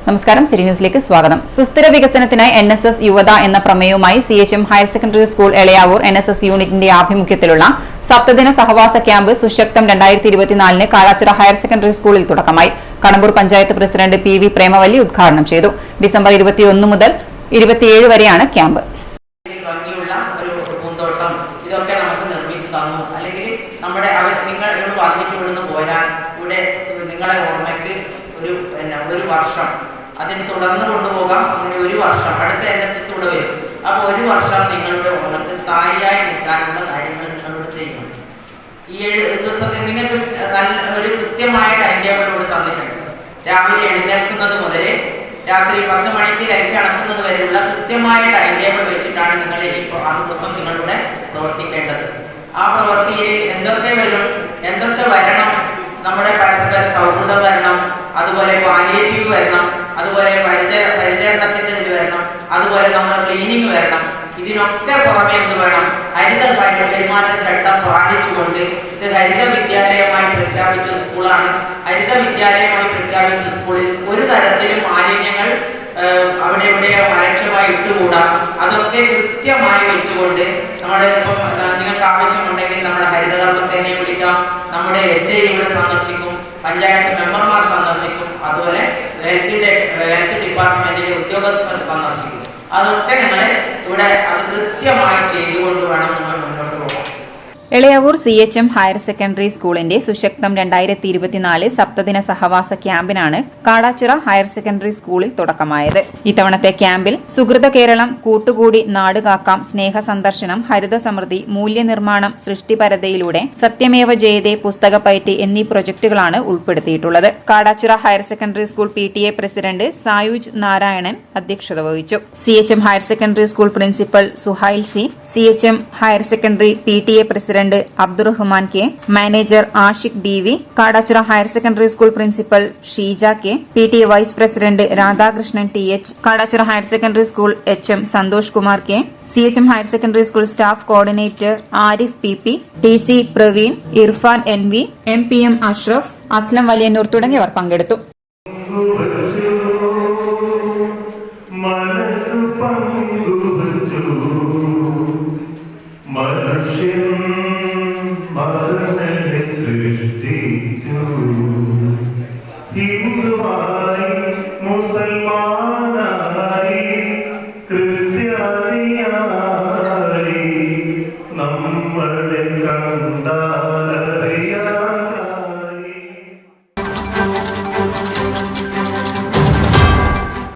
നമസ്കാരം, സിറ്റി ന്യൂസിലേക്ക് സ്വാഗതം. സുസ്ഥിര വികസനത്തിനായി NSS യുവത എന്ന പ്രമേയവുമായി CHM higher secondary school Elayavoor NSS യൂണിറ്റിന്റെ ആഭിമുഖ്യത്തിലുള്ള സപ്തദിന സഹവാസ ക്യാമ്പ് സുശക്തം 2024 കാടാച്ചിറ ഹയർ സെക്കൻഡറി സ്കൂളിൽ തുടക്കമായി. കടമ്പൂർ പഞ്ചായത്ത് പ്രസിഡന്റ് PV പ്രേമവല്ലി ഉദ്ഘാടനം ചെയ്തു. ഡിസംബർ 21 മുതൽ 27 വരെയാണ് ക്യാമ്പ്. ഇതൊക്കെ നമുക്ക് നിർമ്മിച്ചു തന്നു. അല്ലെങ്കിൽ നമ്മുടെ നിങ്ങൾ വന്നിട്ട് ഇവിടുന്ന് പോയാൽ ഇവിടെ നിങ്ങളെ ഓർമ്മയ്ക്ക് ഒരു വർഷം അതിന് തുടർന്ന് കൊണ്ടുപോകാം. അങ്ങനെ ഒരു വർഷം അടുത്ത NSS കൂടെ വരും. അപ്പോൾ ഒരു വർഷം നിങ്ങളുടെ ഓർമ്മക്ക് സ്ഥായിയായി നിൽക്കാനുള്ള കാര്യങ്ങൾ നിങ്ങളോട് ചെയ്യും. ഈ 7 ദിവസത്തെ നിങ്ങൾക്ക് ഒരു കൃത്യമായ ടൈം ടേബിൾ ഇവിടെ തന്നിട്ടുണ്ട്. രാവിലെ എഴുന്നേൽക്കുന്നത് മുതൽ രാത്രി 10 മണിക്ക് ലൈറ്റ് അടക്കുന്നത് വരെയുള്ള കൃത്യമായ ടൈം ടേബിൾ വെച്ചിട്ടാണ് നിങ്ങൾ ഈ 6 ദിവസം നിങ്ങളിവിടെ പ്രവർത്തിക്കേണ്ടത്. ആ പ്രവൃത്തിയിൽ എന്തൊക്കെ വരും, എന്തൊക്കെ വരണം, നമ്മുടെ പരസ്പര സൗഹൃദം വരണം, അതുപോലെ പാലിയേറ്റീവ് വരണം, അതുപോലെ പരിചരണത്തിൻ്റെ ഇത് വരണം, അതുപോലെ നമ്മുടെ ക്ലീനിങ് വരണം. ഇതിനൊക്കെ പുറമെ എന്ത് വേണം? ഹരിത പെരുമാറ്റച്ചട്ടം പാലിച്ചുകൊണ്ട് ഇത് ഹരിത വിദ്യാലയമായി പ്രഖ്യാപിച്ച സ്കൂളാണ്. ഹരിത വിദ്യാലയമായി പ്രഖ്യാപിച്ച സ്കൂളിൽ ഒരു തരത്തിലും മാലിന്യങ്ങൾ അവിടെ ഇവിടെയോ അലക്ഷ്യമായി ഇട്ടുകൂടാ. അതൊക്കെ കൃത്യമായി വെച്ചുകൊണ്ട് നമ്മുടെ ഇപ്പം നിങ്ങൾക്ക് ആവശ്യമുണ്ടെങ്കിൽ നമ്മുടെ ഹരിതകർമ്മസേനയെ വിളിക്കാം, നമ്മുടെ HI ഇവിടെ സന്ദർശിക്കും, പഞ്ചായത്ത് മെമ്പർമാർ സന്ദർശിക്കും, അതുപോലെ ഹെൽത്ത് ഡിപ്പാർട്ട്മെന്റിലെ ഉദ്യോഗസ്ഥർ സന്ദർശിക്കും. അതൊക്കെ നിങ്ങൾ ഇവിടെ അത് കൃത്യമായി ചെയ്തുകൊണ്ട് വേണം നിങ്ങൾ മുന്നോട്ട് പോകാൻ. എളയാവൂർ CHM ഹയർ സെക്കൻഡറി സ്കൂളിന്റെ സുശക്തം 2024 സപ്തദിന സഹവാസ ക്യാമ്പിനാണ് കാടാച്ചിറ ഹയർ സെക്കൻഡറി സ്കൂളിൽ തുടക്കമായത്. ഇത്തവണത്തെ ക്യാമ്പിൽ സുഹൃത കേരളം, കൂട്ടുകൂടി നാട് കാക്കാം, സ്നേഹ സന്ദർശനം, ഹരിത സമൃദ്ധി, മൂല്യനിർമ്മാണം, സൃഷ്ടിപരതയിലൂടെ, സത്യമേവ ജയതേ, പുസ്തകപ്പയറ്റ് എന്നീ പ്രൊജക്ടുകളാണ് ഉൾപ്പെടുത്തിയിട്ടുള്ളത്. Kadachira higher secondary school PTA president Sayuj Narayanan അധ്യക്ഷത വഹിച്ചു. CHM higher secondary school principal Suhail C, CHM higher secondary PTA president Abdurahman K, manager Ashiq DV, Kadachira higher secondary school principal Sheeja K, PTA vice president Radhakrishnan TH, Kadachira higher secondary school HM Santhosh Kumar K, CHM higher secondary school staff coordinator Arif PP, TC Praveen, Irfan NV, MPM Ashraf, Aslam Valiyannur തുടങ്ങിയവർ പങ്കെടുത്തു.